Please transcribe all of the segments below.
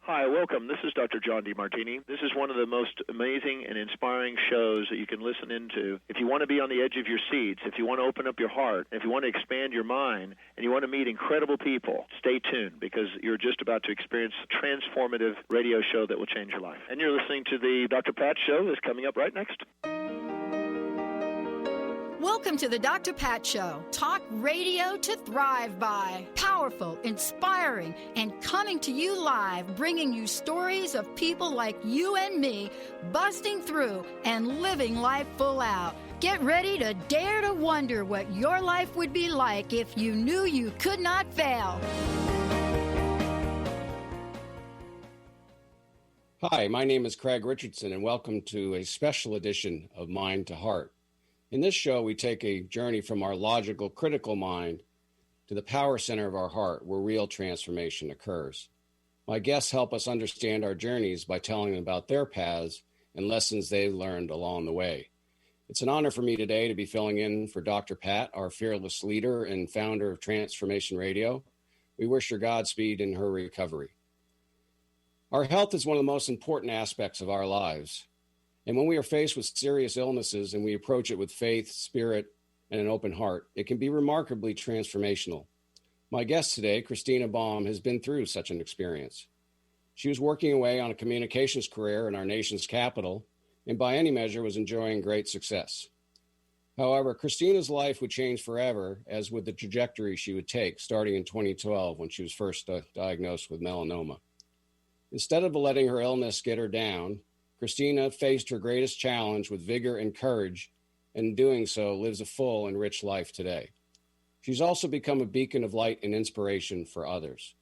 Hi, welcome. This is Dr. John DeMartini. This is one of the most amazing and inspiring shows that you can listen into. If you want to be on the edge of your seats, if you want to open up your heart, if you want to expand your mind, and you want to meet incredible people, stay tuned because you're just about to experience a transformative radio show that will change your life. And you're listening to the Dr. Pat Show that's coming up right next. Welcome to the Dr. Pat Show. Talk radio to thrive by. Powerful, inspiring, and coming to you live, bringing you stories of people like you and me, busting through and living life full out. Get ready to dare to wonder what your life would be like if you knew you could not fail. Hi, my name is Craig Richardson, and welcome to a special edition of Mind to Heart. In this show, we take a journey from our logical, critical mind to the power center of our heart, where real transformation occurs. My guests help us understand our journeys by telling them about their paths and lessons they've learned along the way. It's an honor for me today to be filling in for Dr. Pat, our fearless leader and founder of Transformation Radio. We wish her Godspeed in her recovery. Our health is one of the most important aspects of our lives. And when we are faced with serious illnesses and we approach it with faith, spirit, and an open heart, it can be remarkably transformational. My guest today, Kristina Baum, has been through such an experience. She was working away on a communications career in our nation's capital, and by any measure was enjoying great success. However, Kristina's life would change forever, as would the trajectory she would take, starting in 2012 when she was first diagnosed with melanoma. Instead of letting her illness get her down, Kristina faced her greatest challenge with vigor and courage, and in doing so lives a full and rich life today. She's also become a beacon of light and inspiration for others.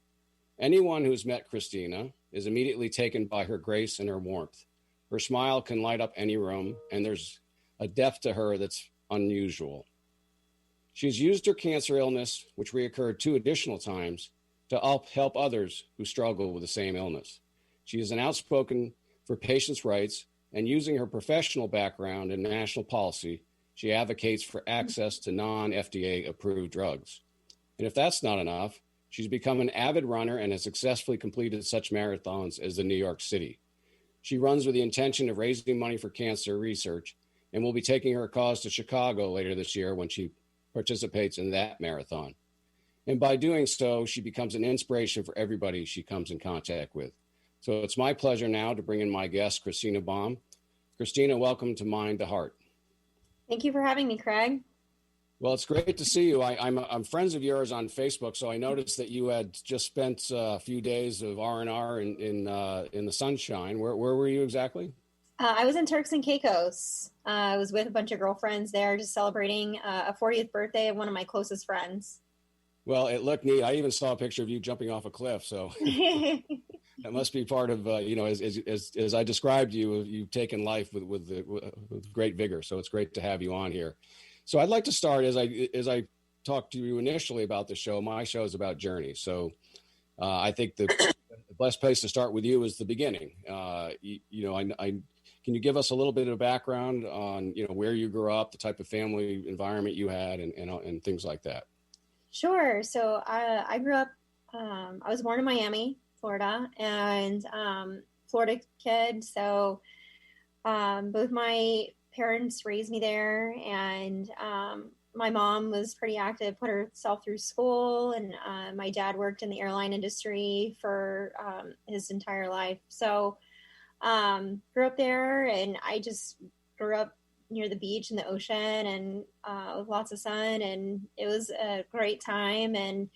Anyone who's met Kristina is immediately taken by her grace and her warmth. Her smile can light up any room, and there's a depth to her that's unusual. She's used her cancer illness, which reoccurred 2 additional times, to help others who struggle with the same illness. She is an outspoken for patients' rights, and using her professional background in national policy, she advocates for access to non-FDA approved drugs. And if that's not enough, she's become an avid runner and has successfully completed such marathons as the New York City. She runs with the intention of raising money for cancer research and will be taking her cause to Chicago later this year when she participates in that marathon. And by doing so, she becomes an inspiration for everybody she comes in contact with. So it's my pleasure now to bring in my guest, Kristina Baum. Kristina, welcome to Mind to Heart. Thank you for having me, Craig. Well, it's great to see you. I'm friends of yours on Facebook, so I noticed that you had just spent a few days of R&R in the sunshine. Where were you exactly? I was in Turks and Caicos. I was with a bunch of girlfriends there, just celebrating a 40th birthday of one of my closest friends. Well, it looked neat. I even saw a picture of you jumping off a cliff, so that must be part of as I described you, you've taken life with great vigor. So it's great to have you on here. So I'd like to start as I talked to you initially about the show. My show is about journey. So I think the best place to start with you is the beginning. Can you give us a little bit of background on where you grew up, the type of family environment you had, and things like that? Sure. So I grew up. I was born in Miami, Florida, and Florida kid. So both my parents raised me there, and my mom was pretty active, put herself through school, and my dad worked in the airline industry for his entire life. So grew up there, and I just grew up near the beach and the ocean, and with lots of sun, and it was a great time. And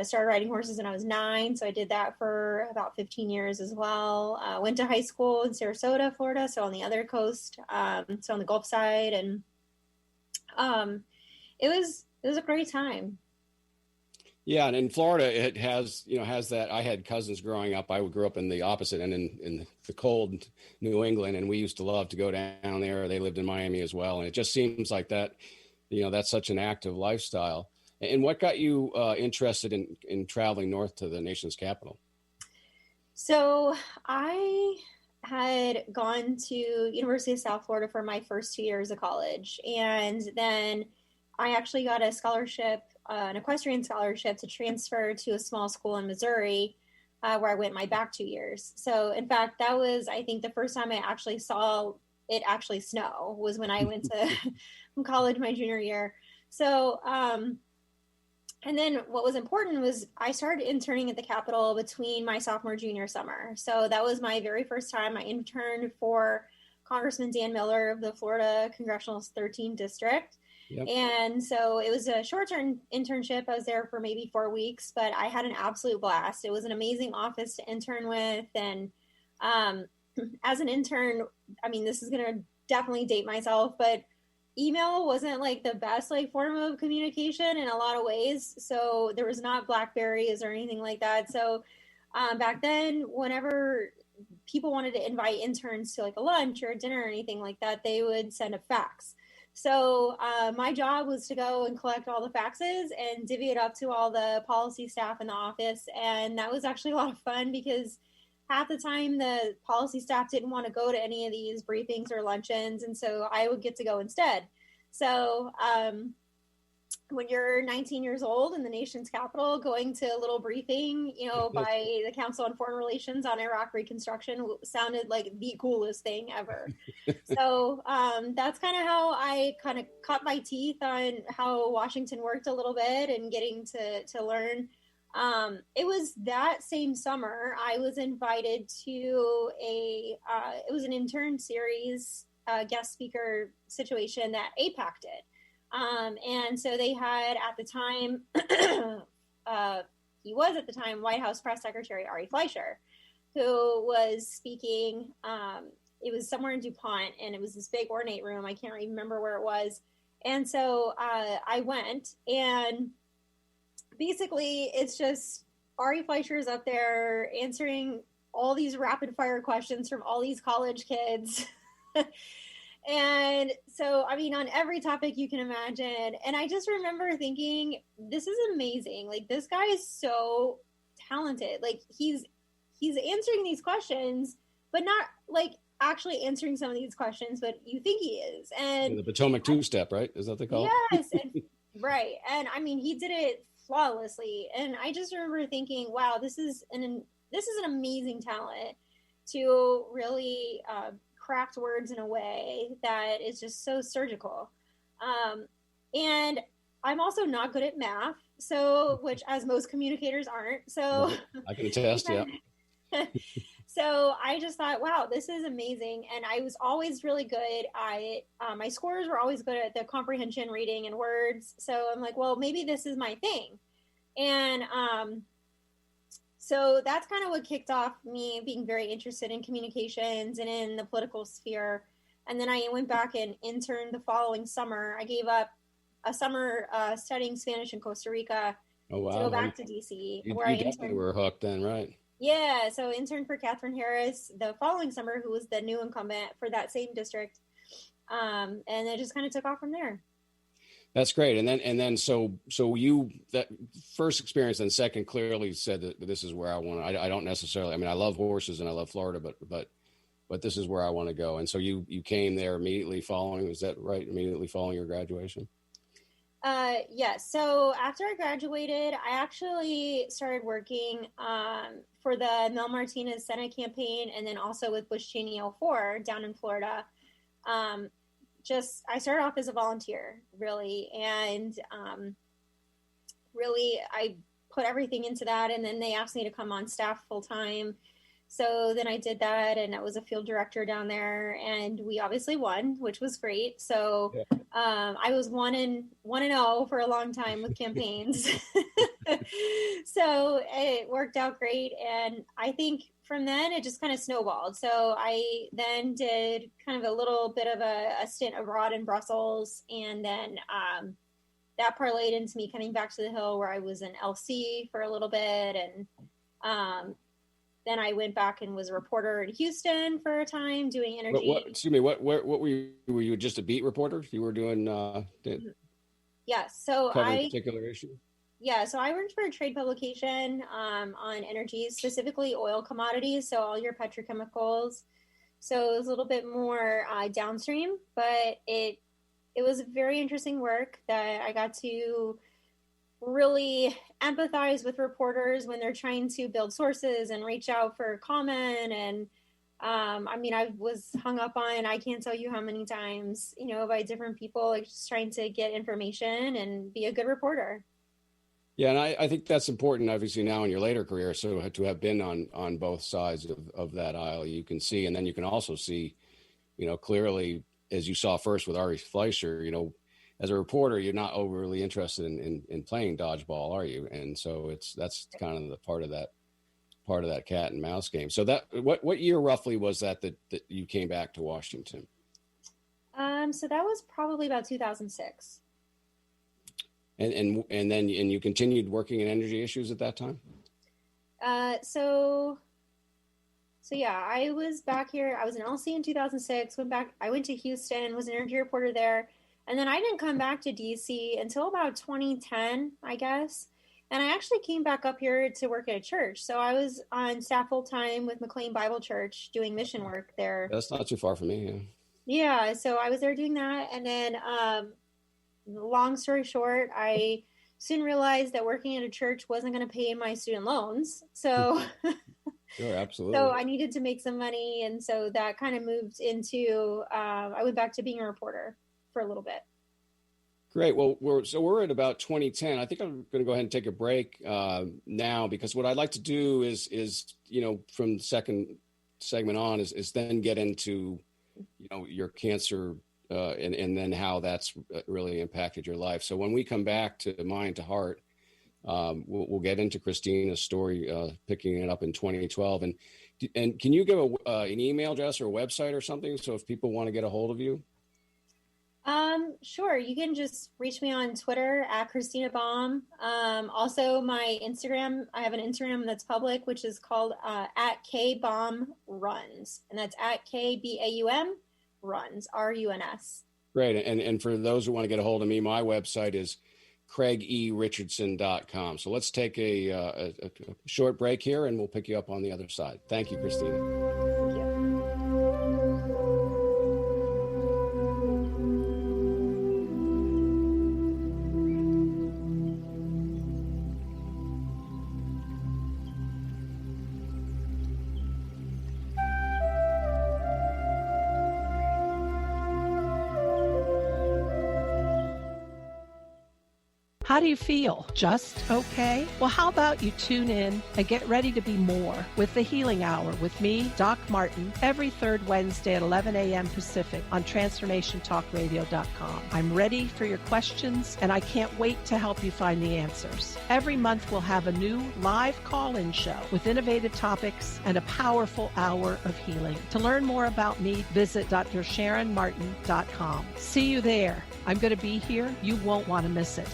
started riding horses when I was 9, so I did that for about 15 years as well. Went to high school in Sarasota, Florida, so on the other coast, so on the Gulf side, and it was a great time. Yeah, and in Florida, it has that. I had cousins growing up. I grew up in the opposite end in the cold New England, and we used to love to go down there. They lived in Miami as well, and it just seems like that. That's such an active lifestyle. And what got you interested in traveling north to the nation's capital? So I had gone to University of South Florida for my first 2 years of college, and then I actually got a scholarship, an equestrian scholarship, to transfer to a small school in Missouri where I went my back 2 years. So in fact, that was, I think, the first time I actually saw it actually snow was when I went to college my junior year. So, and then what was important was I started interning at the Capitol between my sophomore, junior summer. So that was my very first time. I interned for Congressman Dan Miller of the Florida Congressional 13th District. Yep. And so it was a short-term internship. I was there for maybe 4 weeks, but I had an absolute blast. It was an amazing office to intern with. And as an intern, I mean, this is going to definitely date myself, but email wasn't like the best like form of communication in a lot of ways. So there was not Blackberries or anything like that. So back then, whenever people wanted to invite interns to like a lunch or a dinner or anything like that, they would send a fax. So my job was to go and collect all the faxes and divvy it up to all the policy staff in the office. And that was actually a lot of fun because half the time the policy staff didn't want to go to any of these briefings or luncheons. And so I would get to go instead. So when you're 19 years old in the nation's capital, going to a little briefing, you know, by the Council on Foreign Relations on Iraq Reconstruction sounded like the coolest thing ever. So that's kind of how I kind of cut my teeth on how Washington worked a little bit and getting to learn. It was that same summer I was invited to it was an intern series guest speaker situation that APAC did. And so they had at the time, he was at the time White House Press Secretary Ari Fleischer, who was speaking. It was somewhere in DuPont, and it was this big ornate room. I can't remember where it was. And so I went, and basically it's just Ari Fleischer is up there answering all these rapid fire questions from all these college kids. And so, I mean, on every topic you can imagine. And I just remember thinking, this is amazing. Like, this guy is so talented. Like, he's answering these questions, but not like actually answering some of these questions, but you think he is. And the Potomac two-step, right? Is that what they call it? Yes. And, right. And I mean, he did it flawlessly. And I just remember thinking, wow, this is an amazing talent to really, craft words in a way that is just so surgical. And I'm also not good at math, so, which as most communicators aren't. So I can attest, yeah. So I just thought, wow, this is amazing. And I was always really good at, my scores were always good at the comprehension, reading, and words. So I'm like, well, maybe this is my thing. And, so that's kind of what kicked off me being very interested in communications and in the political sphere. And then I went back and interned the following summer. I gave up a summer studying Spanish in Costa Rica to go back to D.C. You definitely were hooked then, right? Yeah, so interned for Catherine Harris the following summer, who was the new incumbent for that same district. And it just kind of took off from there. That's great. And then so you, that first experience and second clearly said that this is where I want to, I don't necessarily, I mean, I love horses and I love Florida, but this is where I want to go. And so you came there immediately following, is that right? Immediately following your graduation? Yes. So after I graduated, I actually started working, for the Mel Martinez Senate campaign. And then also with Bush Cheney 04 down in Florida. I started off as a volunteer, really, and really I put everything into that, and then they asked me to come on staff full time. So then I did that, and I was a field director down there, and we obviously won, which was great. So I was 1-0 for a long time with campaigns. So it worked out great, and I think from then it just kind of snowballed. So I then did kind of a little bit of a stint abroad in Brussels, and then that parlayed into me coming back to the Hill, where I was in LC for a little bit, and then I went back and was a reporter in Houston for a time doing energy. What were you? Were you just a beat reporter? You were doing yes. So cover a particular issue. Yeah, so I worked for a trade publication on energy, specifically oil commodities, so all your petrochemicals. So it was a little bit more downstream, but it was very interesting work that I got to really empathize with reporters when they're trying to build sources and reach out for comment. And I was hung up on, I can't tell you how many times, by different people, like just trying to get information and be a good reporter. Yeah, and I think that's important, obviously, now in your later career, so to have been on both sides of that aisle, you can see, and then you can also see, clearly, as you saw first with Ari Fleischer, as a reporter, you're not overly interested in playing dodgeball, are you? And so that's kind of the part of that cat and mouse game. So that what year roughly was that you came back to Washington? So that was probably about 2006. And then you continued working in energy issues at that time? So yeah, I was back here. I was in LC in 2006, went back. I went to Houston, was an energy reporter there. And then I didn't come back to DC until about 2010, I guess. And I actually came back up here to work at a church. So I was on staff full time with McLean Bible Church doing mission work there. That's not too far from me. Yeah. So I was there doing that. And then, long story short, I soon realized that working at a church wasn't going to pay my student loans. So, sure, absolutely. So I needed to make some money. And so that kind of moved into, I went back to being a reporter for a little bit. Great. Well, we're at about 2010. I think I'm going to go ahead and take a break now, because what I'd like to do is from the second segment on is then get into, your cancer and then how that's really impacted your life. So when we come back to Mind to Heart, we'll get into Kristina's story, picking it up in 2012. And can you give an email address or a website or something, so if people want to get a hold of you? Sure. You can just reach me on Twitter at Kristina Baum. Also my Instagram, I have an Instagram that's public, which is called, at KBaumRuns. And that's at KBAUM runs, RUNS. Great. And for those who want to get a hold of me, my website is CraigERichardson.com. So let's take a short break here and we'll pick you up on the other side. Thank you, Kristina. How do you feel? Just okay? Well, how about you tune in and get ready to be more with the Healing Hour with me, Doc Martin, every third Wednesday at 11 a.m. Pacific on TransformationTalkRadio.com. I'm ready for your questions, and I can't wait to help you find the answers. Every month, we'll have a new live call-in show with innovative topics and a powerful hour of healing. To learn more about me, visit DrSharonMartin.com. See you there. I'm going to be here. You won't want to miss it.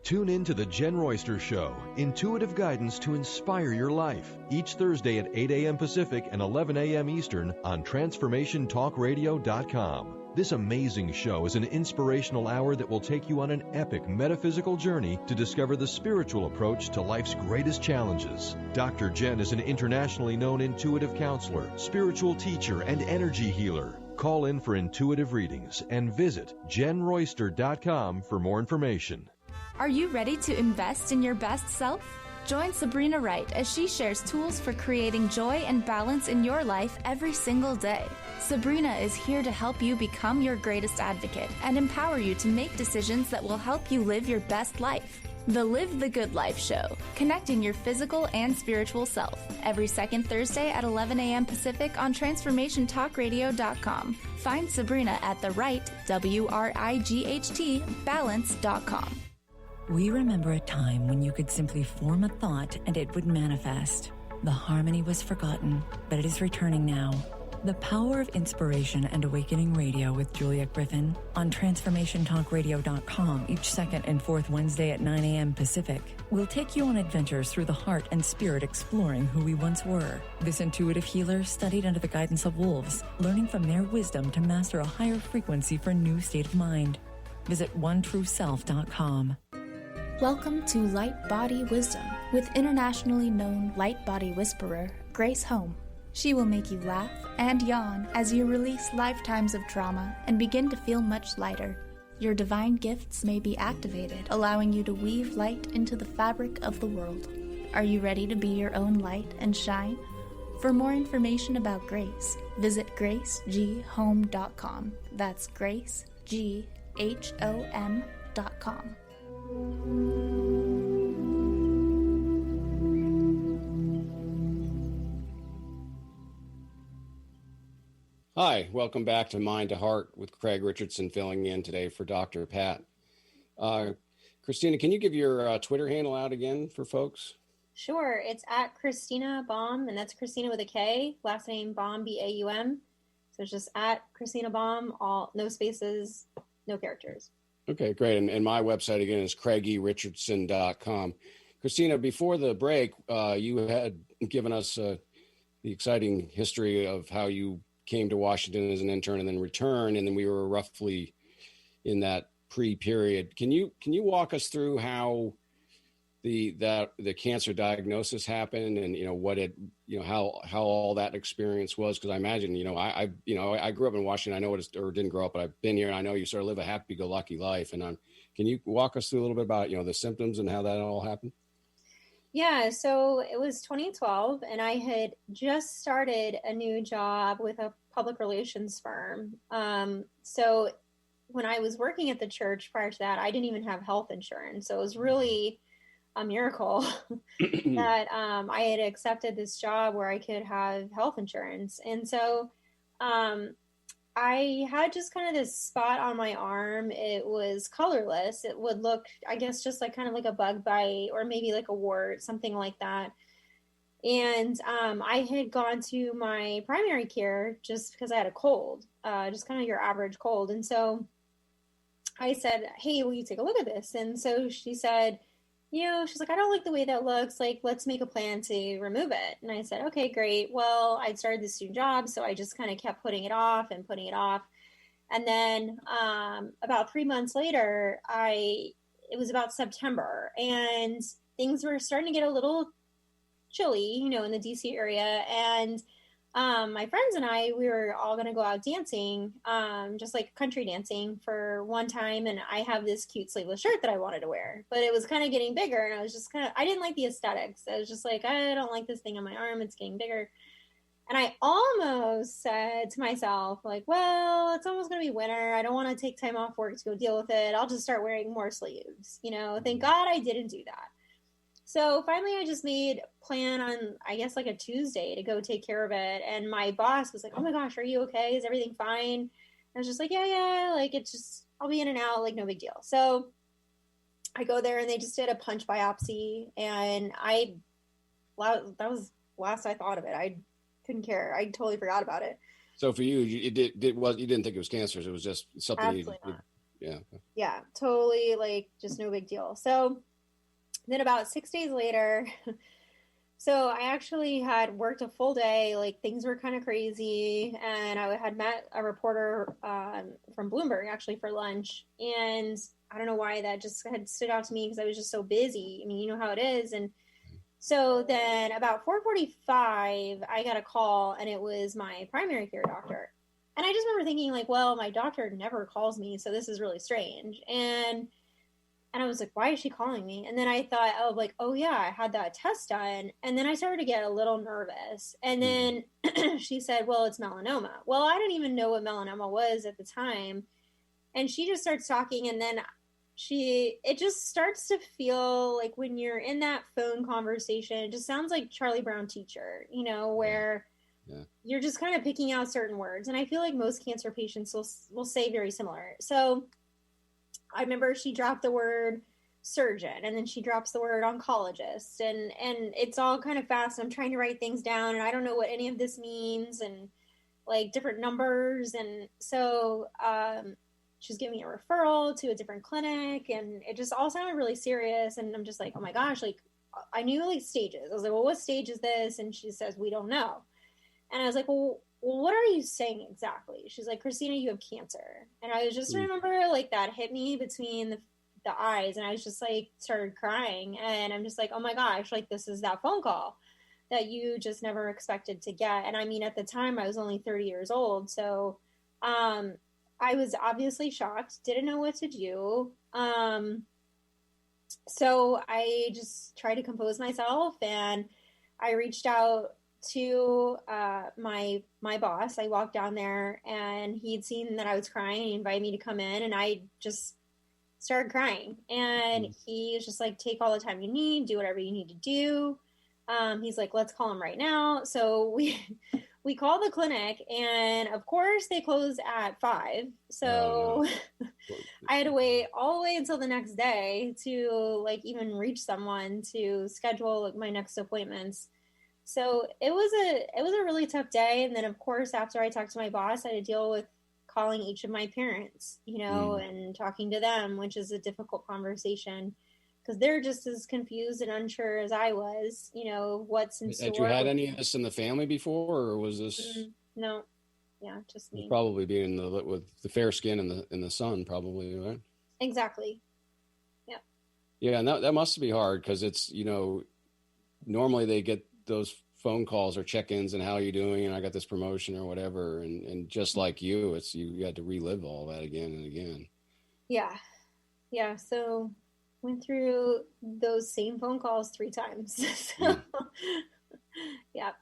Tune in to The Jen Royster Show, intuitive guidance to inspire your life, each Thursday at 8 a.m. Pacific and 11 a.m. Eastern on TransformationTalkRadio.com. This amazing show is an inspirational hour that will take you on an epic metaphysical journey to discover the spiritual approach to life's greatest challenges. Dr. Jen is an internationally known intuitive counselor, spiritual teacher, and energy healer. Call in for intuitive readings and visit JenRoyster.com for more information. Are you ready to invest in your best self? Join Sabrina Wright as she shares tools for creating joy and balance in your life every single day. Sabrina is here to help you become your greatest advocate and empower you to make decisions that will help you live your best life. The Live the Good Life Show, connecting your physical and spiritual self, every second Thursday at 11 a.m. Pacific on TransformationTalkRadio.com. Find Sabrina at the right, WRIGHT, balance.com. We remember a time when you could simply form a thought and it would manifest. The harmony was forgotten, but it is returning now. The Power of Inspiration and Awakening Radio with Julia Griffin on TransformationTalkRadio.com each second and fourth Wednesday at 9 a.m. Pacific will take you on adventures through the heart and spirit, exploring who we once were. This intuitive healer studied under the guidance of wolves, learning from their wisdom to master a higher frequency for a new state of mind. Visit OneTrueSelf.com. Welcome to Light Body Wisdom with internationally known light body whisperer Grace Home. She will make you laugh and yawn as you release lifetimes of trauma and begin to feel much lighter. your divine gifts may be activated, allowing you to weave light into the fabric of the world. Are you ready to be your own light and shine? For more information about Grace, visit graceghome.com. That's graceghom.com. Hi, welcome back to Mind to Heart with Craig Richardson, filling in today for Dr. Pat. Kristina, can you give your Twitter handle out again for folks? Sure. It's at Kristina Baum, and that's Kristina with a K, last name Baum, B-A-U-M. So it's just at Kristina Baum, all no spaces, no characters. Okay, great. And my website again is craigyrichardson.com. Kristina, before the break, you had given us the exciting history of how you came to Washington as an intern and then returned, and then we were roughly in that pre-period. Can you walk us through how the cancer diagnosis happened, and how all that experience was? Because I imagine I grew up in Washington. I know or didn't grow up, but I've been here, and I know you sort of live a happy-go-lucky life. And can you walk us through a little bit about the symptoms and how that all happened? Yeah, so it was 2012, and I had just started a new job with a public relations firm. So when I was working at the church prior to that, I didn't even have health insurance. So it was really a miracle that I had accepted this job where I could have health insurance. And so I had just kind of this spot on my arm. It was colorless. It would look, I guess, just like kind of like a bug bite or maybe like a wart, something like that. And I had gone to my primary care just because I had a cold, just kind of your average cold. And so I said, hey, will you take a look at this? And so she said, she's like, I don't like the way that looks. Like, let's make a plan to remove it. And I said, okay, great. Well, I'd started this new job, so I just kind of kept putting it off. And then about 3 months later, it was about September, and things were starting to get a little chilly, in the DC area. And my friends and I, we were all going to go out dancing, just like country dancing for one time. And I have this cute sleeveless shirt that I wanted to wear, but it was kind of getting bigger. And I was just I didn't like the aesthetics. I was just like, I don't like this thing on my arm. It's getting bigger. And I almost said to myself, like, well, it's almost going to be winter. I don't want to take time off work to go deal with it. I'll just start wearing more sleeves. Thank God I didn't do that. So finally, I just made a plan on, I guess, like a Tuesday to go take care of it. And my boss was like, oh my gosh, are you okay? Is everything fine? And I was just like, yeah. Like, it's just, I'll be in and out, like, no big deal. So I go there and they just did a punch biopsy. And that was last I thought of it. I couldn't care. I totally forgot about it. So for you, you didn't think it was cancerous. It was just something. Absolutely not. Yeah, totally, like, just no big deal. So then about 6 days later, so I actually had worked a full day, like things were kind of crazy, and I had met a reporter from Bloomberg actually for lunch, and I don't know why that just had stood out to me because I was just so busy. I mean, you know how it is. And so then about 4:45, I got a call, and it was my primary care doctor. And I just remember thinking, like, well, my doctor never calls me, so this is really strange. And I was like, why is she calling me? And then I thought, oh yeah, I had that test done. And then I started to get a little nervous. And then she said, well, it's melanoma. Well, I didn't even know what melanoma was at the time. And she just starts talking, and then it just starts to feel like when you're in that phone conversation, it just sounds like Charlie Brown Teacher, where you're just kind of picking out certain words. And I feel like most cancer patients will say very similar. So I remember she dropped the word surgeon, and then she drops the word oncologist, and it's all kind of fast. I'm trying to write things down, and I don't know what any of this means, and like different numbers. And so she's giving me a referral to a different clinic, and it just all sounded really serious. And I'm just like, oh my gosh, like I knew like stages. I was like, well, what stage is this? And she says, we don't know. And I was like, well, what are you saying exactly? She's like, Kristina, you have cancer. And I was just remember like that hit me between the eyes, and I was just like started crying, and I'm just like, oh my gosh, like this is that phone call that you just never expected to get. And I mean, at the time I was only 30 years old. So I was obviously shocked, didn't know what to do. So I just tried to compose myself, and I reached out to my boss. I walked down there, and he'd seen that I was crying. He invited me to come in, and I just started crying. And he was just like, take all the time you need, do whatever you need to do. He's like, let's call him right now. So we called the clinic, and of course they close at 5. So I had to wait all the way until the next day to like even reach someone to schedule like, my next appointments. So it was a really tough day. And then of course, after I talked to my boss, I had to deal with calling each of my parents, and talking to them, which is a difficult conversation because they're just as confused and unsure as I was, what's in store. Had you had any of this in the family before, or was this? No. Yeah, just me. Probably being with the fair skin and the sun, probably, right? Exactly. Yeah. Yeah, and that must be hard because it's, normally they get those phone calls or check-ins and how are you doing, and I got this promotion or whatever, and just like you, it's you had to relive all that again and again. Yeah. So went through those same phone calls 3 times. So, yeah.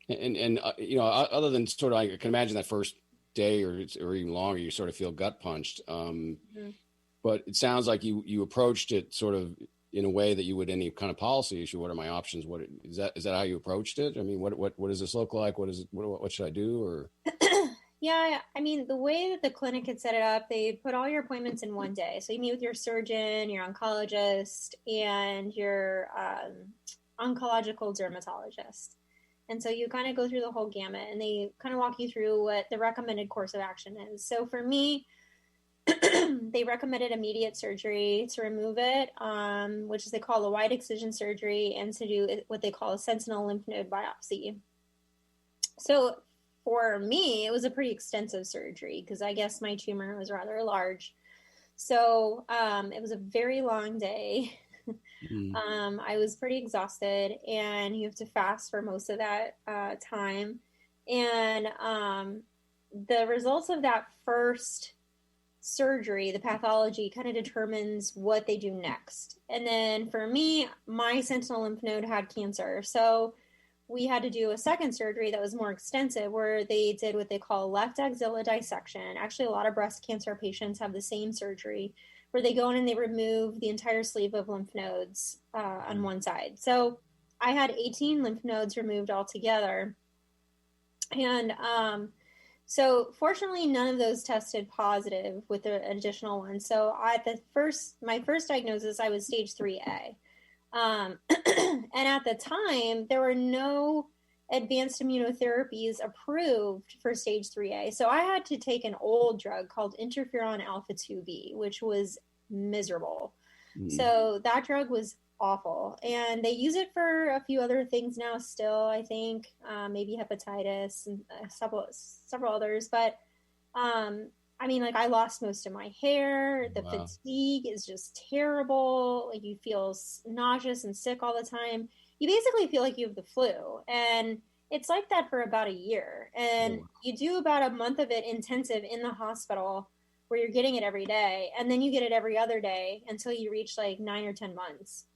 And other than sort of, I can imagine that first day or even longer, you sort of feel gut punched. But it sounds like you approached it sort of in a way that you would any kind of policy issue. What are my options? What is that how you approached it? I mean, what does this look like? What should I do? Or yeah, I mean, the way that the clinic had set it up, they put all your appointments in one day. So you meet with your surgeon, your oncologist, and your oncological dermatologist. And so you kind of go through the whole gamut, and they kind of walk you through what the recommended course of action is. So for me, they recommended immediate surgery to remove it, which is they call a wide excision surgery, and to do what they call a sentinel lymph node biopsy. So for me, it was a pretty extensive surgery because I guess my tumor was rather large. So it was a very long day. I was pretty exhausted, and you have to fast for most of that time. And the results of that first surgery, the pathology, kind of determines what they do next. And then for me, my sentinel lymph node had cancer. So we had to do a second surgery that was more extensive, where they did what they call left axilla dissection. Actually, a lot of breast cancer patients have the same surgery, where they go in and they remove the entire sleeve of lymph nodes on one side. So I had 18 lymph nodes removed altogether. And so fortunately, none of those tested positive with the additional one. So my first diagnosis, I was stage 3A. And at the time, there were no advanced immunotherapies approved for stage 3A. So I had to take an old drug called interferon alpha 2B, which was miserable. So that drug was awful. And they use it for a few other things now still, I think, maybe hepatitis and several others. But I mean, like, I lost most of my hair. The fatigue is just terrible. Like, you feel nauseous and sick all the time. You basically feel like you have the flu. And it's like that for about a year. And you do about a month of it intensive in the hospital, where you're getting it every day. And then you get it every other day until you reach like 9 or 10 months.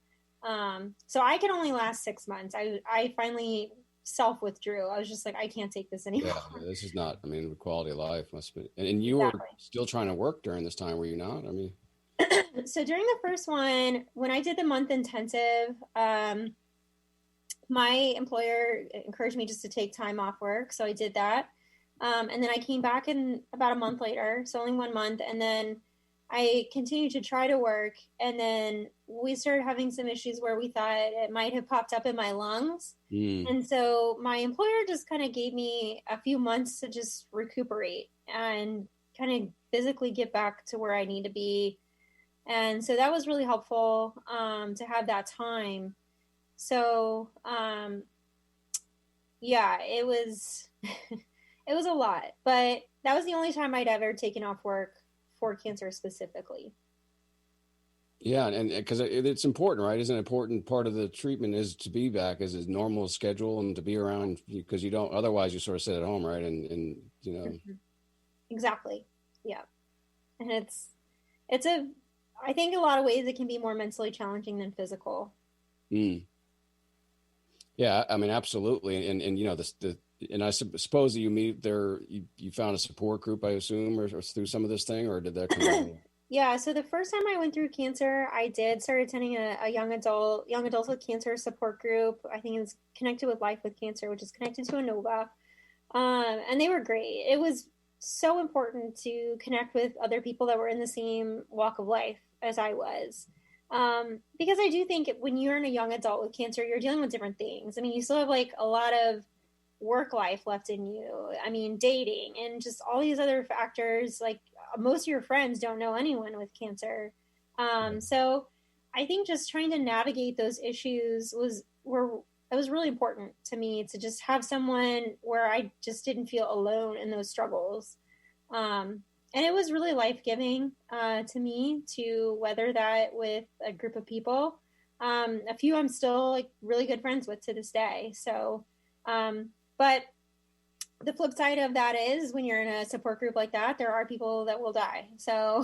So I could only last 6 months. I finally self-withdrew. I was just like, I can't take this anymore. Yeah, this is not, I mean, the quality of life must be. And you were still trying to work during this time, were you not? I mean, so during the first one, when I did the month intensive, my employer encouraged me just to take time off work. So I did that. And then I came back in about a month later, so only 1 month. And then I continued to try to work. And then we started having some issues where we thought it might have popped up in my lungs. And so my employer just kind of gave me a few months to just recuperate and kind of physically get back to where I need to be. And so that was really helpful to have that time. So, yeah, it was, it was a lot, but that was the only time I'd ever taken off work for cancer specifically. Yeah, and because it's important, right? Isn't an important part of the treatment is to be back as a normal schedule and to be around, because you don't, otherwise you sort of sit at home, right? And you know. Exactly. Yeah. And I think a lot of ways it can be more mentally challenging than physical. Yeah, I mean, absolutely. And you know, and I suppose that you meet there, you found a support group, I assume, or through some of this thing, or did that come out? Yeah. So the first time I went through cancer, I did start attending a young adults with cancer support group. I think it's Connected with Life with Cancer, which is connected to ANOVA. And they were great. It was so important to connect with other people that were in the same walk of life as I was. Because I do think when you're in a young adult with cancer, you're dealing with different things. I mean, you still have like a lot of work life left in you. I mean, dating and just all these other factors. Like most of your friends don't know anyone with cancer. So I think just trying to navigate those issues was really important to me, to just have someone where I just didn't feel alone in those struggles. And it was really life-giving to me to weather that with a group of people. A few I'm still like really good friends with to this day. So, but the flip side of that is when you're in a support group like that, there are people that will die. So,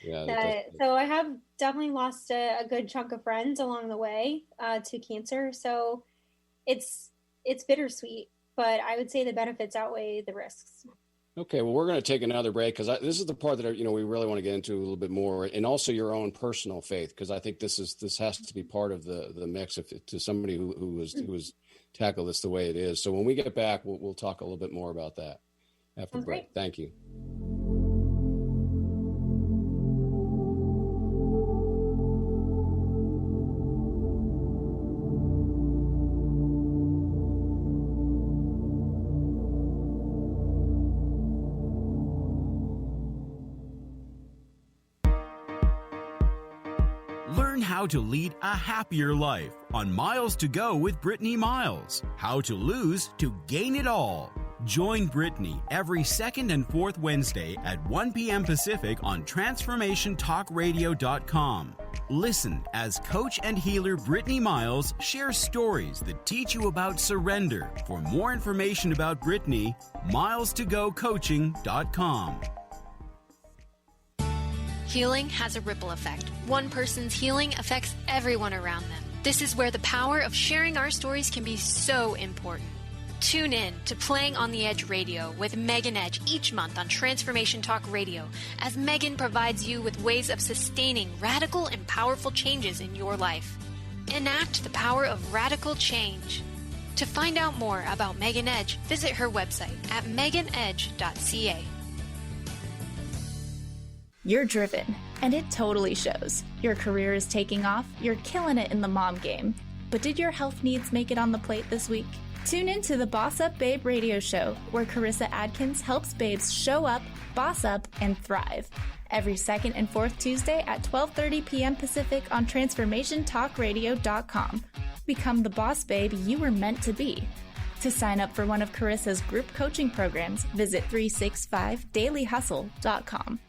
so I have definitely lost a good chunk of friends along the way to cancer. So it's bittersweet, but I would say the benefits outweigh the risks. Okay, well, we're going to take another break because this is the part that we really want to get into a little bit more, and also your own personal faith, because I think this has to be part of the mix to somebody who was tackle this the way it is. So when we get back, we'll talk a little bit more about that after the break. Thank you. Learn how to lead a happier life on Miles to Go with Brittany Miles. How to lose to gain it all. Join Brittany every second and fourth Wednesday at 1 p.m. Pacific on TransformationTalkRadio.com. Listen as coach and healer Brittany Miles shares stories that teach you about surrender. For more information about Brittany, milestogocoaching.com. Healing has a ripple effect. One person's healing affects everyone around them. This is where the power of sharing our stories can be so important. Tune in to Playing on the Edge Radio with Megan Edge each month on Transformation Talk Radio, as Megan provides you with ways of sustaining radical and powerful changes in your life. Enact the power of radical change. To find out more about Megan Edge, visit her website at meganedge.ca. You're driven, and it totally shows. Your career is taking off, you're killing it in the mom game. But did your health needs make it on the plate this week? Tune in to the Boss Up Babe radio show, where Carissa Adkins helps babes show up, boss up, and thrive. Every second and fourth Tuesday at 12:30 p.m. Pacific on TransformationTalkRadio.com. Become the boss babe you were meant to be. To sign up for one of Carissa's group coaching programs, visit 365dailyhustle.com.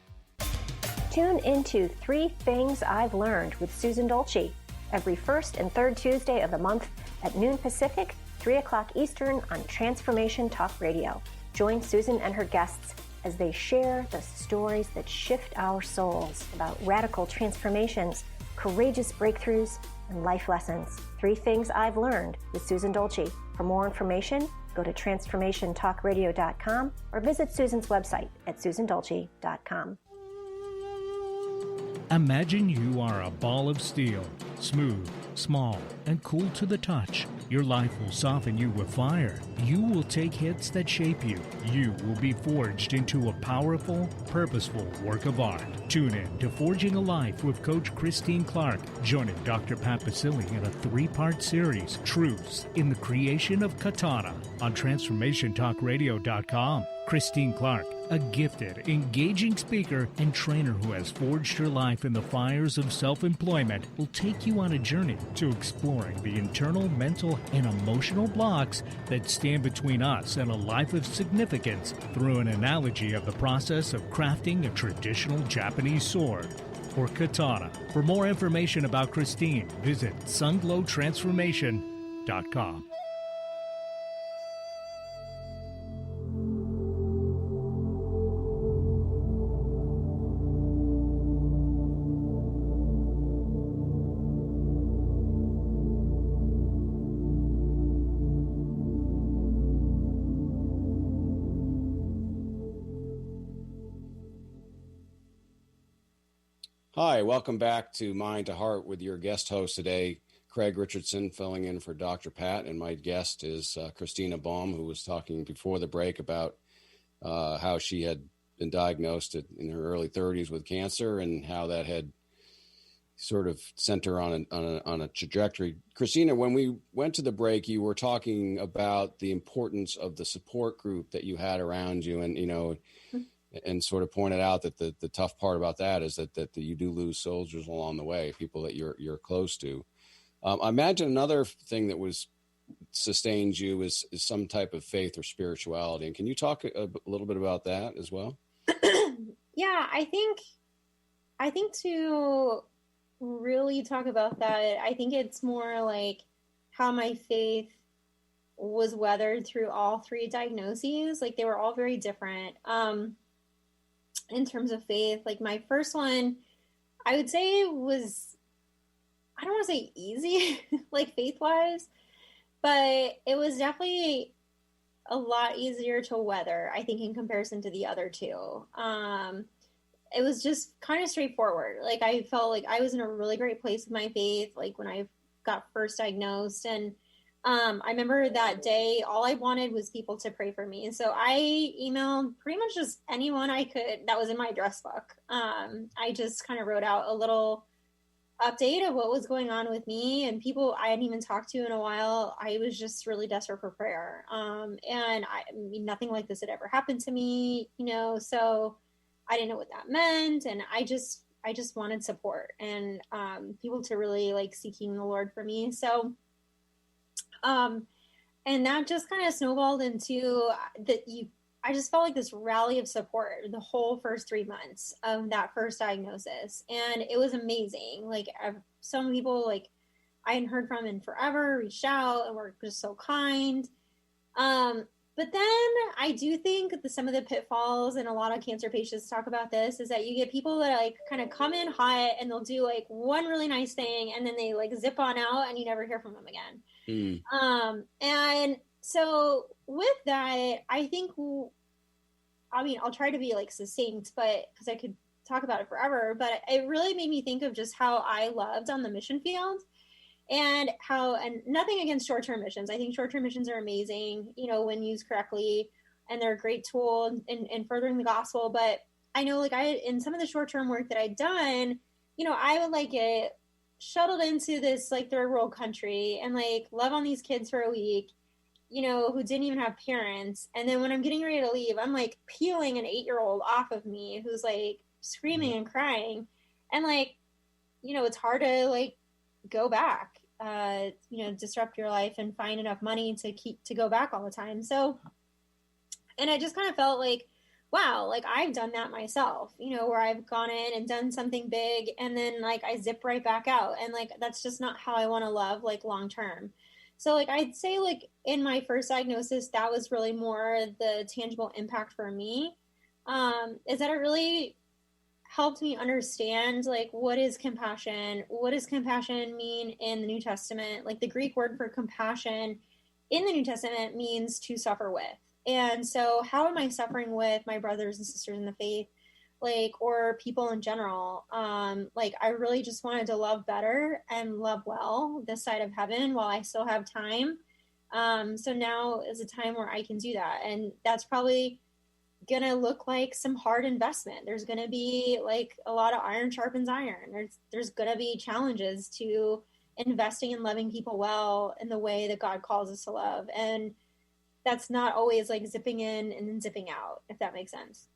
Tune into 3 Things I've Learned with Susan Dolce every first and third Tuesday of the month at noon Pacific, 3 o'clock Eastern on Transformation Talk Radio. Join Susan and her guests as they share the stories that shift our souls about radical transformations, courageous breakthroughs, and life lessons. 3 Things I've Learned with Susan Dolce. For more information, go to TransformationTalkRadio.com or visit Susan's website at susandolce.com. Imagine you are a ball of steel, smooth, small, and cool to the touch. Your life will soften you with fire. You will take hits that shape you. You will be forged into a powerful, purposeful work of art. Tune in to Forging a Life with Coach Christine Clark, joining Dr. Pat Basile in a 3-part series, Truths in the Creation of Katana, on TransformationTalkRadio.com. Christine Clark, a gifted, engaging speaker and trainer who has forged her life in the fires of self-employment, will take you on a journey to exploring the internal, mental, and emotional blocks that stand between us and a life of significance through an analogy of the process of crafting a traditional Japanese sword, or katana. For more information about Christine, visit sunglowtransformation.com. Hi, welcome back to Mind to Heart with your guest host today, Craig Richardson, filling in for Dr. Pat. And my guest is Kristina Baum, who was talking before the break about how she had been diagnosed in her early 30s with cancer and how that had sort of sent her on a trajectory. Kristina, when we went to the break, you were talking about the importance of the support group that you had around you, and and sort of pointed out that the tough part about that is that you do lose soldiers along the way, people that you're close to. I imagine another thing that sustains you is some type of faith or spirituality. And can you talk a little bit about that as well? Yeah, I think to really talk about that, I think it's more like how my faith was weathered through all three diagnoses. Like they were all very different. In terms of faith, like my first one, I would say was, I don't want to say easy, like faith-wise, but it was definitely a lot easier to weather, I think, in comparison to the other two. It was just kind of straightforward. Like I felt like I was in a really great place with my faith, like when I got first diagnosed. And I remember that day, all I wanted was people to pray for me. And so I emailed pretty much just anyone I could that was in my address book. I just kind of wrote out a little update of what was going on with me, and people I hadn't even talked to in a while. I was just really desperate for prayer. And I mean, nothing like this had ever happened to me, so I didn't know what that meant. And I just wanted support and people to really like seeking the Lord for me. So and that just kind of snowballed into I just felt like this rally of support the whole first 3 months of that first diagnosis. And it was amazing. Like some people like I hadn't heard from in forever reached out and were just so kind. But then I do think that some of the pitfalls, and a lot of cancer patients talk about this, is that you get people that like kind of come in hot and they'll do like one really nice thing and then they like zip on out and you never hear from them again. And so with that, I think, I mean, I'll try to be like succinct, but because I could talk about it forever, but it really made me think of just how I loved on the mission field and nothing against short-term missions. I think short-term missions are amazing, when used correctly, and they're a great tool in furthering the gospel. But I know like in some of the short-term work that I'd done, I would like get shuttled into this like third world country and like love on these kids for a week, who didn't even have parents. And then when I'm getting ready to leave, I'm like peeling an 8-year-old off of me who's like screaming and crying. And like, it's hard to like go back, disrupt your life and find enough money to go back all the time. So, and I just kind of felt like, wow, like I've done that myself, where I've gone in and done something big and then like I zip right back out. And like, that's just not how I want to love like long term. So like, I'd say like in my first diagnosis, that was really more the tangible impact for me, is that it really helped me understand like, what is compassion? What does compassion mean in the New Testament? Like the Greek word for compassion in the New Testament means to suffer with. And so how am I suffering with my brothers and sisters in the faith, like, or people in general? Like, I really just wanted to love better and love well this side of heaven while I still have time. So now is a time where I can do that. And that's probably going to look like some hard investment. There's going to be like a lot of iron sharpens iron. There's going to be challenges to investing and loving people well in the way that God calls us to love. And that's not always like zipping in and then zipping out, if that makes sense.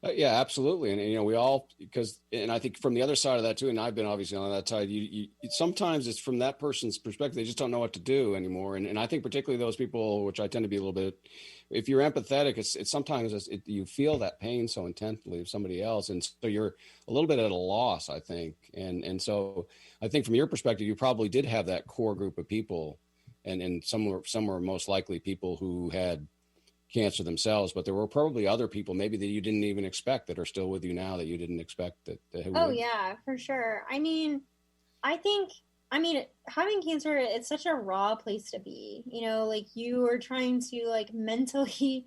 Yeah, absolutely. And, we all, and I think from the other side of that too, and I've been obviously on that side, you sometimes it's from that person's perspective, they just don't know what to do anymore. And I think particularly those people, which I tend to be a little bit, if you're empathetic, it's sometimes you feel that pain so intensely of somebody else. And so you're a little bit at a loss, I think. And so I think from your perspective, you probably did have that core group of people, and some were most likely people who had cancer themselves, but there were probably other people maybe that you didn't even expect that are still with you now that you didn't expect that. Yeah, for sure. I mean, having cancer, it's such a raw place to be, like you are trying to like mentally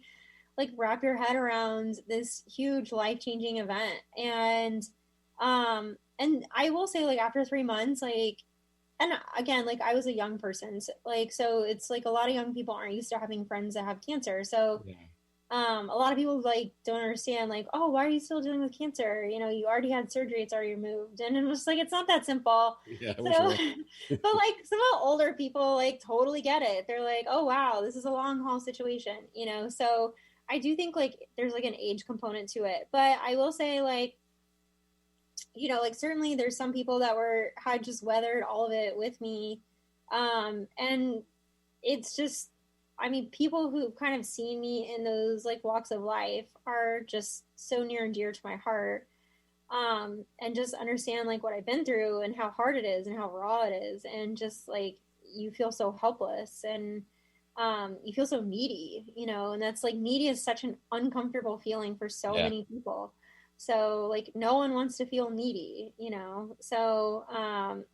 like wrap your head around this huge life-changing event. And and I will say, like, after 3 months, like, and again, like, I was a young person, so, like, so it's like a lot of young people aren't used to having friends that have cancer. So, a lot of people like don't understand, like, oh, why are you still dealing with cancer? You know, you already had surgery, it's already removed. And it was like, it's not that simple. Yeah, so, but like some of the older people like totally get it. They're like, oh wow, this is a long haul situation, you know? So I do think like there's like an age component to it, but I will say, like, you know, like certainly there's some people that had just weathered all of it with me. And it's just, I mean, people who've kind of seen me in those like walks of life are just so near and dear to my heart. And just understand like what I've been through and how hard it is and how raw it is. And just like, you feel so helpless and, you feel so needy, you know, and that's like, needy is such an uncomfortable feeling for so many people. So like, no one wants to feel needy, you know? So,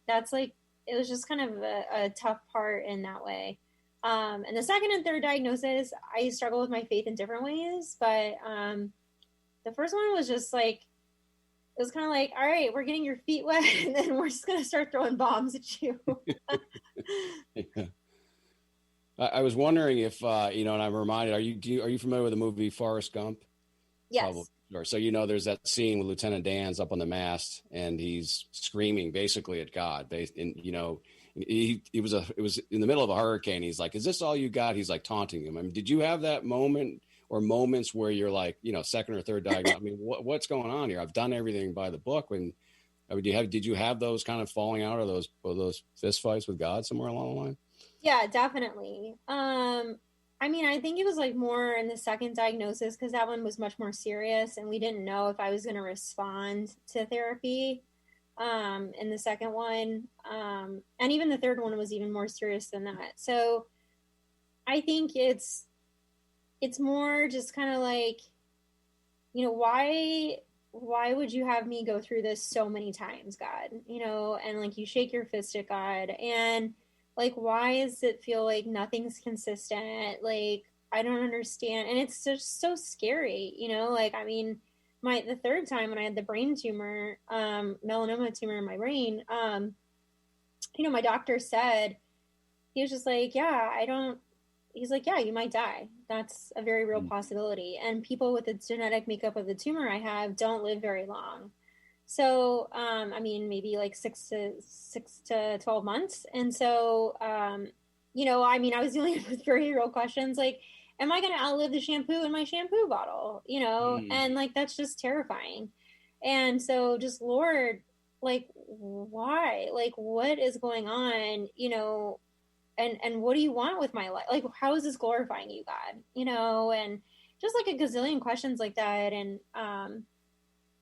that's like, it was just kind of a tough part in that way. And the second and third diagnosis, I struggle with my faith in different ways, but, the first one was just like, it was kind of like, all right, we're getting your feet wet and then we're just going to start throwing bombs at you. I was wondering if, you know, and I'm reminded, are you familiar with the movie Forrest Gump? Yes. Probably. So, you know, there's that scene with Lieutenant Dan's up on the mast and he's screaming basically at God. And, you know, it was in the middle of a hurricane. He's like, is this all you got? He's like taunting him. I mean, did you have that moment or moments where you're like, you know, second or third diagnosis? I mean, what's going on here? I've done everything by the book. When I mean, did you have those kind of falling out or those fist fights with God somewhere along the line? Yeah, definitely. I mean, I think it was like more in the second diagnosis because that one was much more serious and we didn't know if I was going to respond to therapy. In the second one, and even the third one was even more serious than that. So I think it's more just kind of like, you know, why would you have me go through this so many times, God, you know, and like you shake your fist at God and like, why does it feel like nothing's consistent? Like, I don't understand. And it's just so scary, you know, like, I mean, the third time when I had the brain tumor, melanoma tumor in my brain, you know, my doctor said, he was just like, he's like, yeah, you might die. That's a very real possibility. And people with the genetic makeup of the tumor I have don't live very long. So, I mean, maybe like 6 to 12 months. And so, you know, I mean, I was dealing with very real questions like, am I going to outlive the shampoo in my shampoo bottle? You know, and like, that's just terrifying. And so just, Lord, like, why? Like, what is going on? You know, and what do you want with my life? Like, how is this glorifying you, God? You know, and just like a gazillion questions like that.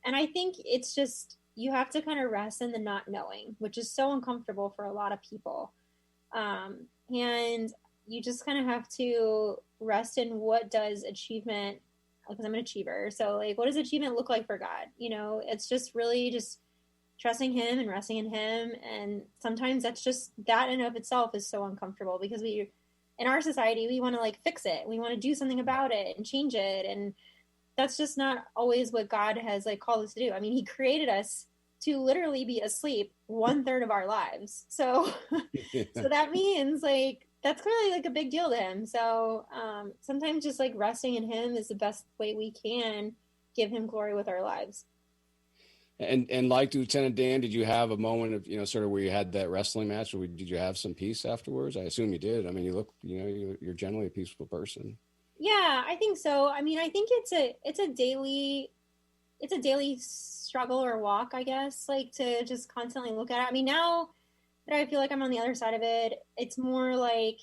And I think it's just, you have to kind of rest in the not knowing, which is so uncomfortable for a lot of people. And you just kind of have to rest in what does achievement, because I'm an achiever. So like, what does achievement look like for God? You know, it's just really just trusting him and resting in him. And sometimes that's just, that in of itself is so uncomfortable because in our society, we want to like fix it. We want to do something about it and change it. And that's just not always what God has like called us to do. I mean, he created us to literally be asleep 1/3 of our lives. So, so that means like, that's clearly like a big deal to him. So, sometimes just like resting in him is the best way we can give him glory with our lives. And like Lieutenant Dan, did you have a moment of, you know, sort of where you had that wrestling match, or did you have some peace afterwards? I assume you did. I mean, you look, you know, you're generally a peaceful person. Yeah, I think so. I mean, I think it's a daily struggle or walk, I guess, like to just constantly look at it. I mean, now that I feel like I'm on the other side of it, it's more like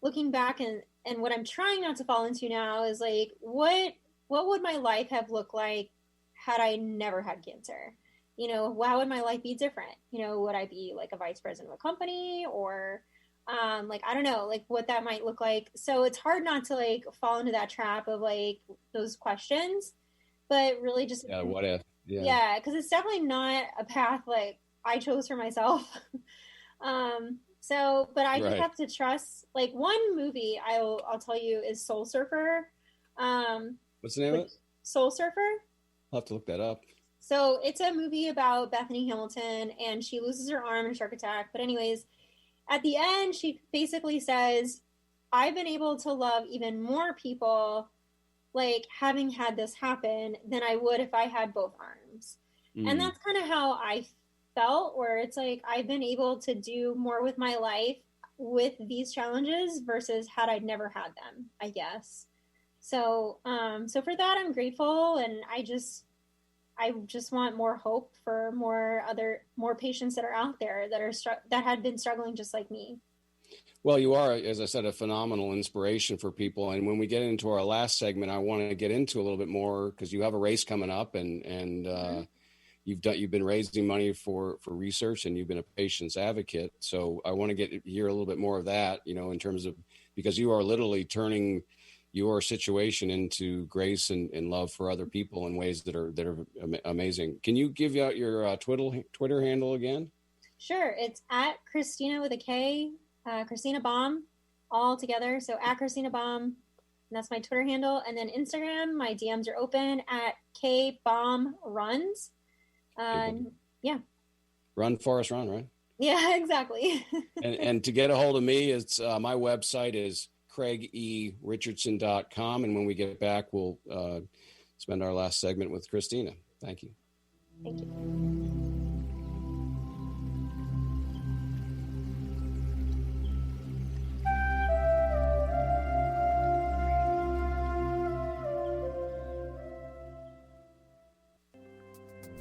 looking back and what I'm trying not to fall into now is like, what would my life have looked like had I never had cancer? You know, how would my life be different? You know, would I be like a vice president of a company or like, I don't know, like what that might look like. So it's hard not to like fall into that trap of like those questions, but really just, what if? Yeah. Cause it's definitely not a path like I chose for myself. So, but I just have to trust, like one movie I'll tell you is Soul Surfer. What's the name of it? Soul Surfer. I'll have to look that up. So it's a movie about Bethany Hamilton, and she loses her arm in a shark attack. But anyways, at the end, she basically says, I've been able to love even more people, like, having had this happen than I would if I had both arms. And that's kind of how I felt, where it's like I've been able to do more with my life with these challenges versus had I never had them, I guess. So so for that, I'm grateful, and I just want more hope for more patients that are out there that had been struggling just like me. Well, you are, as I said, a phenomenal inspiration for people. And when we get into our last segment, I want to get into a little bit more, because you have a race coming up, and you've been raising money for research, and you've been a patient's advocate. So I want to hear a little bit more of that, in terms of, because you are literally turning your situation into grace and love for other people in ways that are amazing. Can you give out your Twitter handle again? Sure. It's at Kristina with a K, Kristina Baum, all together. So at Kristina Baum, and that's my Twitter handle. And then Instagram, my DMs are open at KBaumRuns. Yeah. Run, Forrest, run, right? Yeah, exactly. and to get a hold of me, it's my website is CraigERichardson.com. And when we get back, we'll spend our last segment with Kristina. Thank you. Thank you.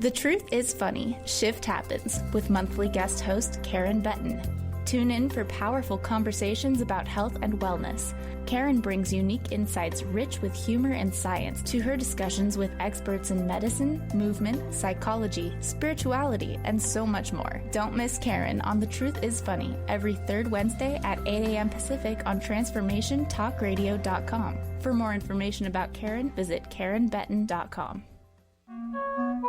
The Truth is Funny. Shift Happens with monthly guest host Karen Benton. Tune in for powerful conversations about health and wellness. Karen brings unique insights rich with humor and science to her discussions with experts in medicine, movement, psychology, spirituality, and so much more. Don't miss Karen on The Truth is Funny every third Wednesday at 8 a.m. Pacific on transformationtalkradio.com. For more information about Karen, visit KarenBenton.com.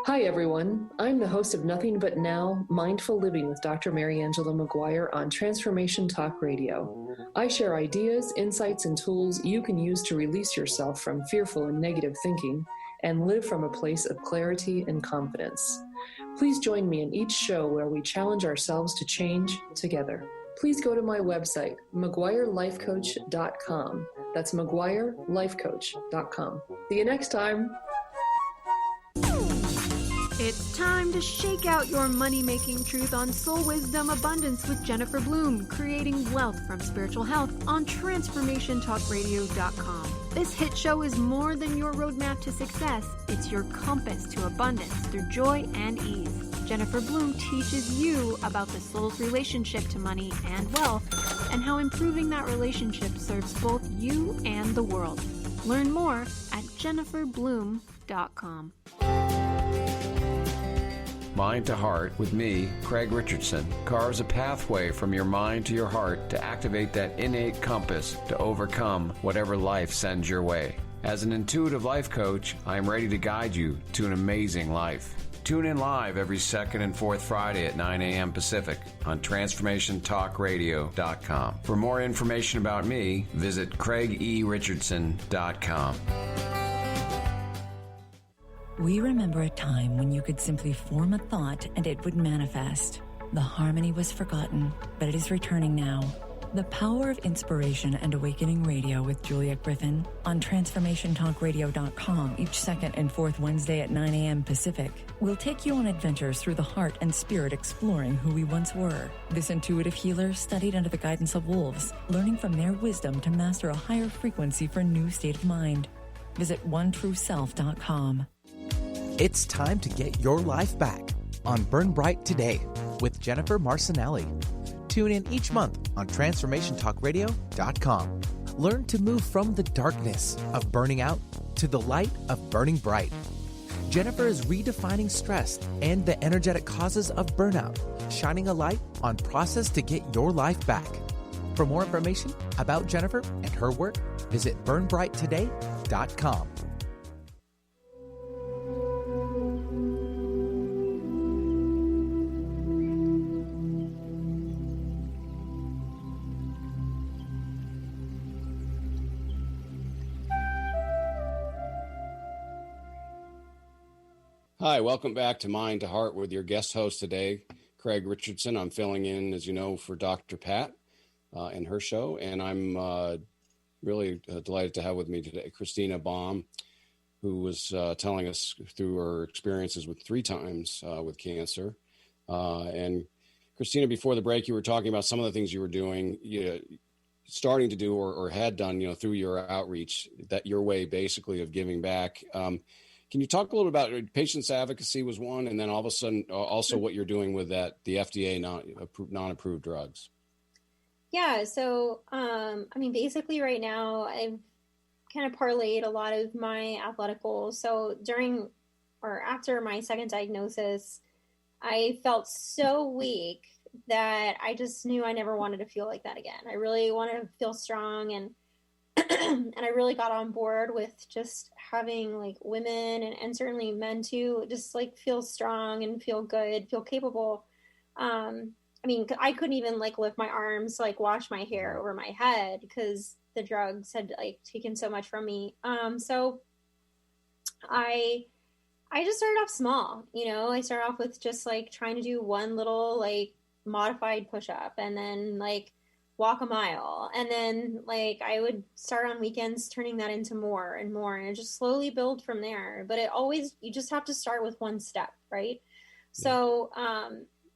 Hi, everyone. I'm the host of Nothing But Now, Mindful Living with Dr. Mary Angela McGuire on Transformation Talk Radio. I share ideas, insights, and tools you can use to release yourself from fearful and negative thinking and live from a place of clarity and confidence. Please join me in each show where we challenge ourselves to change together. Please go to my website, McGuireLifeCoach.com. That's McGuireLifeCoach.com. See you next time. It's time to shake out your money-making truth on Soul Wisdom Abundance with Jennifer Bloom, creating wealth from spiritual health on TransformationTalkRadio.com. This hit show is more than your roadmap to success. It's your compass to abundance through joy and ease. Jennifer Bloom teaches you about the soul's relationship to money and wealth, and how improving that relationship serves both you and the world. Learn more at JenniferBloom.com. Mind to Heart with me, Craig Richardson, carves a pathway from your mind to your heart to activate that innate compass to overcome whatever life sends your way. As an intuitive life coach, I am ready to guide you to an amazing life. Tune in live every second and fourth Friday at 9 a.m. Pacific on TransformationTalkRadio.com. For more information about me, visit CraigERichardson.com. We remember a time when you could simply form a thought and it would manifest. The harmony was forgotten, but it is returning now. The Power of Inspiration and Awakening Radio with Juliet Griffin on TransformationTalkRadio.com each second and fourth Wednesday at 9 a.m. Pacific. We'll take you on adventures through the heart and spirit, exploring who we once were. This intuitive healer studied under the guidance of wolves, learning from their wisdom to master a higher frequency for a new state of mind. Visit OneTrueSelf.com. It's time to get your life back on Burn Bright Today with Jennifer Marcinelli. Tune in each month on TransformationTalkRadio.com. Learn to move from the darkness of burning out to the light of burning bright. Jennifer is redefining stress and the energetic causes of burnout, shining a light on process to get your life back. For more information about Jennifer and her work, visit BurnBrightToday.com. Hi, welcome back to Mind to Heart with your guest host today, Craig Richardson. I'm filling in, as you know, for Dr. Pat and her show, and I'm really delighted to have with me today Kristina Baum, who was telling us through her experiences with 3 times with cancer. And Kristina, before the break, you were talking about some of the things you were doing, starting to do or had done, through your outreach, that your way basically of giving back. Can you talk a little about patients advocacy was one, and then all of a sudden also what you're doing with the FDA non-approved drugs? Yeah. So, basically right now I've kind of parlayed a lot of my athletic goals. So during or after my second diagnosis, I felt so weak that I just knew I never wanted to feel like that again. I really wanted to feel strong, and and I really got on board with just having like women and certainly men too, just like feel strong and feel good, feel capable. I couldn't even like lift my arms, like wash my hair over my head because the drugs had like taken so much from me. So I just started off small, I started off with just like trying to do one little like modified push-up and then like walk a mile. And then like I would start on weekends turning that into more and more, and it just slowly build from there. But you just have to start with one step, right? So,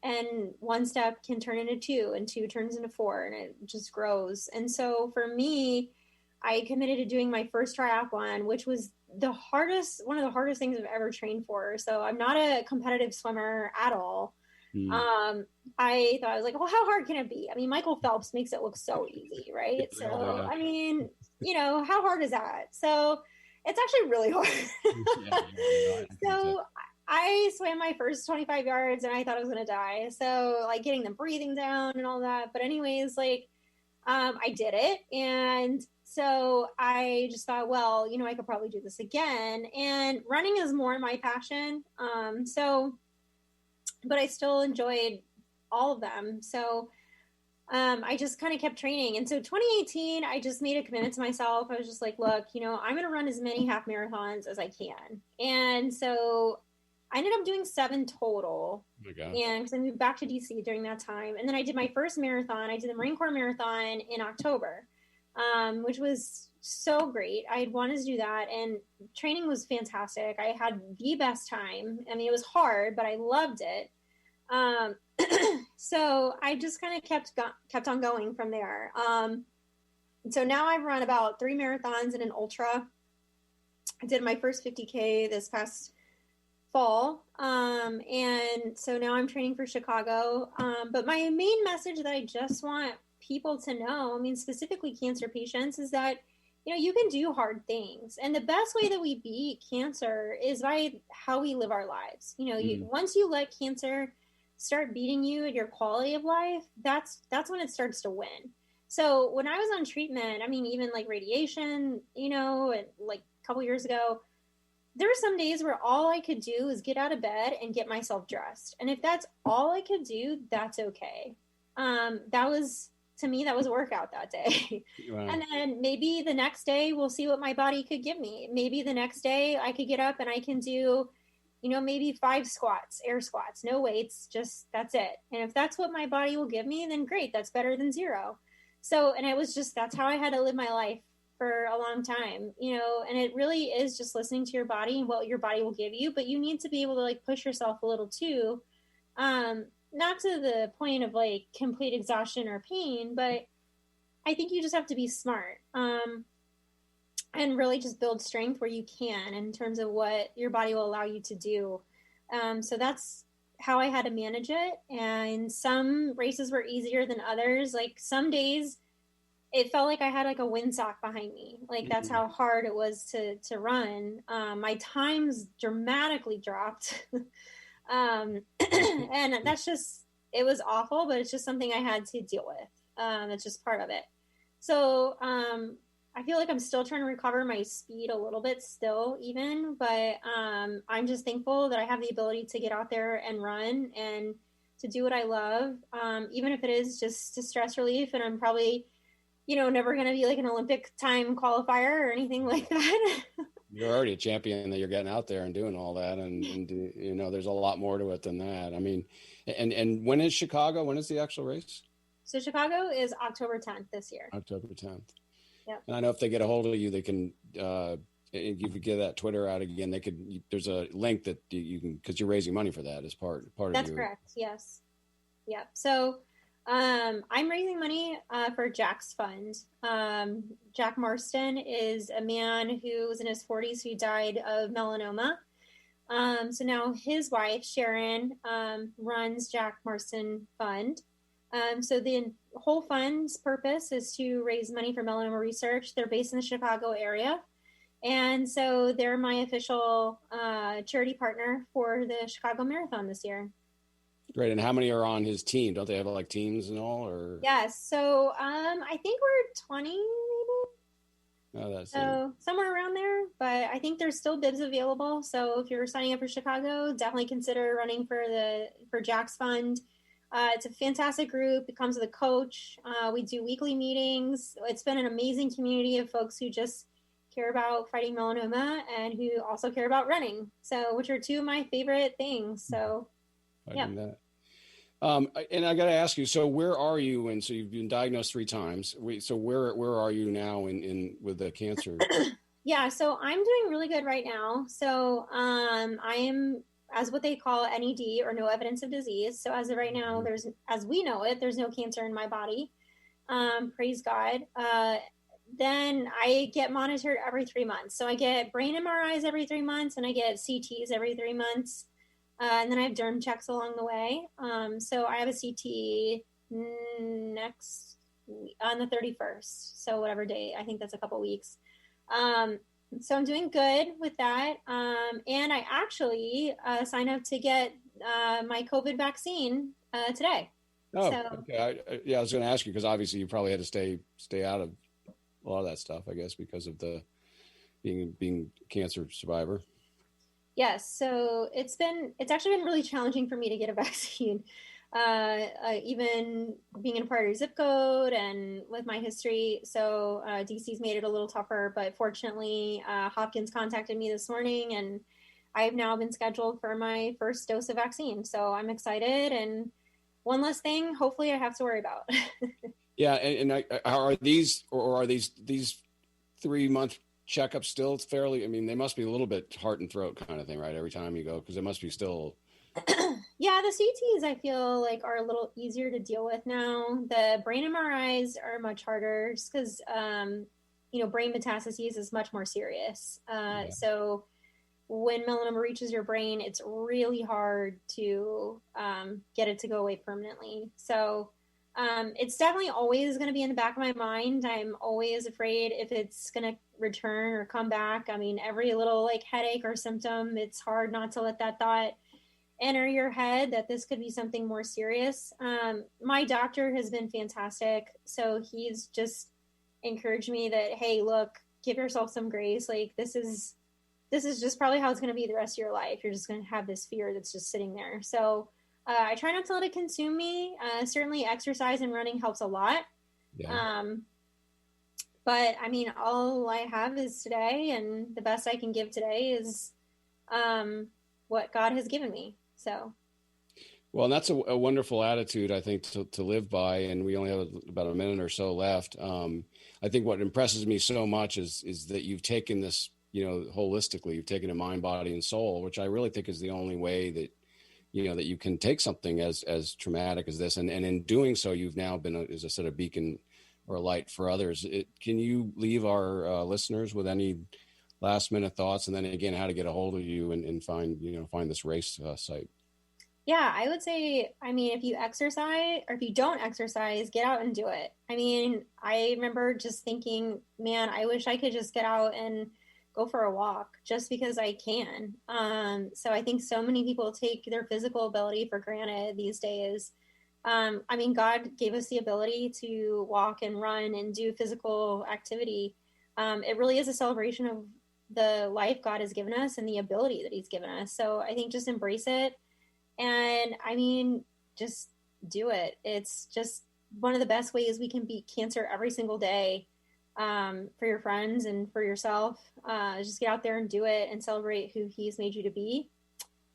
and one step can turn into 2 and 2 turns into 4 and it just grows. And so for me, I committed to doing my first triathlon, which was one of the hardest things I've ever trained for. So I'm not a competitive swimmer at all. I thought, I was like, well, how hard can it be? Michael Phelps makes it look so easy, right? So, how hard is that? So it's actually really hard. So I swam my first 25 yards and I thought I was going to die. So like getting the breathing down and all that. But anyways, like, I did it. And so I just thought, well, I could probably do this again. And running is more my passion. But I still enjoyed all of them. So I just kind of kept training. And so 2018, I just made a commitment to myself. I was just like, look, I'm going to run as many half marathons as I can. And so I ended up doing 7 total. Oh my God. And because I moved back to DC during that time. And then I did my first marathon. I did the Marine Corps Marathon in October, which was so great. I had wanted to do that, and training was fantastic. I had the best time. It was hard, but I loved it. So I just kind of kept on going from there. So now I've run about 3 marathons and an ultra. I did my first 50K this past fall. And so now I'm training for Chicago. But my main message that I just want people to know, specifically cancer patients, is that you can do hard things. And the best way that we beat cancer is by how we live our lives. Once you let cancer start beating you at your quality of life, that's when it starts to win. So when I was on treatment, even like radiation, and like a couple years ago, there were some days where all I could do is get out of bed and get myself dressed. And if that's all I could do, that's okay. To me, that was a workout that day. Wow. And then maybe the next day we'll see what my body could give me. Maybe the next day I could get up and I can do, maybe 5 squats, air squats, no weights, just that's it. And if that's what my body will give me, then great, that's better than 0. So, and it was just, that's how I had to live my life for a long time, and it really is just listening to your body and what your body will give you. But you need to be able to like push yourself a little too. Not to the point of like complete exhaustion or pain, but I think you just have to be smart, and really just build strength where you can in terms of what your body will allow you to do. So that's how I had to manage it. And some races were easier than others. Like some days it felt like I had like a windsock behind me. Like that's how hard it was to run. My times dramatically dropped. And that's just, it was awful, but it's just something I had to deal with. It's just part of it. So, I feel like I'm still trying to recover my speed a little bit still even, but, I'm just thankful that I have the ability to get out there and run and to do what I love. Even if it is just to stress relief, and I'm probably, never going to be like an Olympic time qualifier or anything like that. You're already a champion that you're getting out there and doing all that. And you know, there's a lot more to it than that. I mean, and when is Chicago? When is the actual race? So Chicago is October 10th this year. October 10th. Yep. And I know if they get a hold of you, they can, if you give that Twitter out again, there's a link that you can, because you're raising money for that as part of That's correct. Yes. Yep. So I'm raising money for Jack's fund. Jack Marston is a man who was in his 40s who died of melanoma. So now his wife, Sharon, runs Jack Marston Fund. So the whole fund's purpose is to raise money for melanoma research. They're based in the Chicago area. And so they're my official charity partner for the Chicago Marathon this year. Great. And how many are on his team? Don't they have like teams and all? Or yes. So I think we're 20 maybe. Oh, that's so somewhere around there. But I think there's still bibs available. So if you're signing up for Chicago, definitely consider running for Jack's Fund. It's a fantastic group. It comes with a coach. We do weekly meetings. It's been an amazing community of folks who just care about fighting melanoma and who also care about running. So, which are two of my favorite things. So, yeah. And I got to ask you, so where are you? And so you've been diagnosed 3 times. So where are you now in with the cancer? Yeah. So I'm doing really good right now. So I am, as what they call NED, or no evidence of disease. So as of right now, as we know it, there's no cancer in my body. Praise God. Then I get monitored every 3 months. So I get brain MRIs every 3 months, and I get CTs every 3 months. And then I have derm checks along the way. So I have a CT next on the 31st. So whatever day, I think that's a couple weeks. So I'm doing good with that. And I actually signed up to get my COVID vaccine today. Oh, so, okay. I was going to ask you, because obviously you probably had to stay out of a lot of that stuff, I guess, because of the being cancer survivor. Yes. So it's actually been really challenging for me to get a vaccine, even being in a part of zip code and with my history. So DC's made it a little tougher, but fortunately, Hopkins contacted me this morning, and I've now been scheduled for my first dose of vaccine. So I'm excited, and one less thing, hopefully, I have to worry about. Yeah. And are these 3-month checkups still fairly, I mean, they must be a little bit heart and throat kind of thing, right? Every time you go, because it must be still. Yeah, the CTs I feel like are a little easier to deal with now. The brain MRIs are much harder just because, brain metastases is much more serious. So when melanoma reaches your brain, it's really hard to get it to go away permanently. So it's definitely always going to be in the back of my mind. I'm always afraid if it's going to return or come back. I mean, every little headache or symptom, it's hard not to let that thought enter your head that this could be something more serious. My doctor has been fantastic. So he's just encouraged me that, hey, look, give yourself some grace. This is just probably how it's going to be the rest of your life. You're just going to have this fear that's just sitting there. So I try not to let it consume me. Certainly exercise and running helps a lot. Yeah. But I mean, all I have is today, and the best I can give today is what God has given me. So. Well, that's a wonderful attitude, I think, to live by. And we only have about a minute or so left. I think what impresses me so much is that you've taken this, holistically, you've taken a mind, body, and soul, which I really think is the only way that, that you can take something as traumatic as this. And in doing so, you've now been, as I said, a beacon or a light for others. Can you leave our listeners with any last minute thoughts? And then again, how to get a hold of you and find this race site? Yeah, I would say, if you exercise or if you don't exercise, get out and do it. I remember just thinking, man, I wish I could just get out and go for a walk just because I can. So I think so many people take their physical ability for granted these days. God gave us the ability to walk and run and do physical activity. It really is a celebration of the life God has given us and the ability that he's given us. So I think just embrace it. And just do it. It's just one of the best ways we can beat cancer every single day. for your friends and for yourself. Just get out there and do it and celebrate who he's made you to be.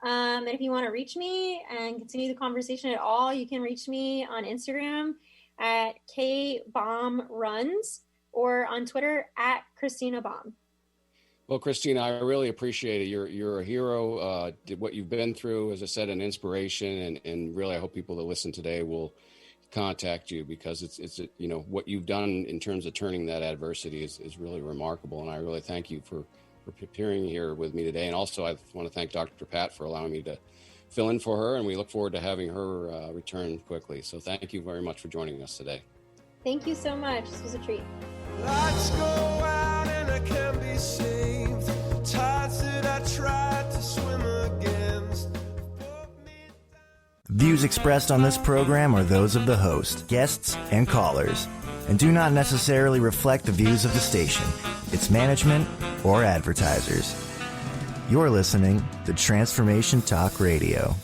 And if you want to reach me and continue the conversation at all, you can reach me on Instagram at kbaumruns or on Twitter at Kristina Baum. Well, Kristina, I really appreciate it. You're a hero. What you've been through, as I said, an inspiration, and really, I hope people that listen today will contact you, because it's what you've done in terms of turning that adversity is really remarkable, and I really thank you for appearing here with me today. And also, I want to thank Dr. Pat for allowing me to fill in for her, and we look forward to having her return quickly. So thank you very much for joining us today. Thank you so much. This was a treat. Lights go out and I can be saved. Tides that I tried to swim against. Views expressed on this program are those of the host, guests, and callers, and do not necessarily reflect the views of the station, its management, or advertisers. You're listening to Transformation Talk Radio.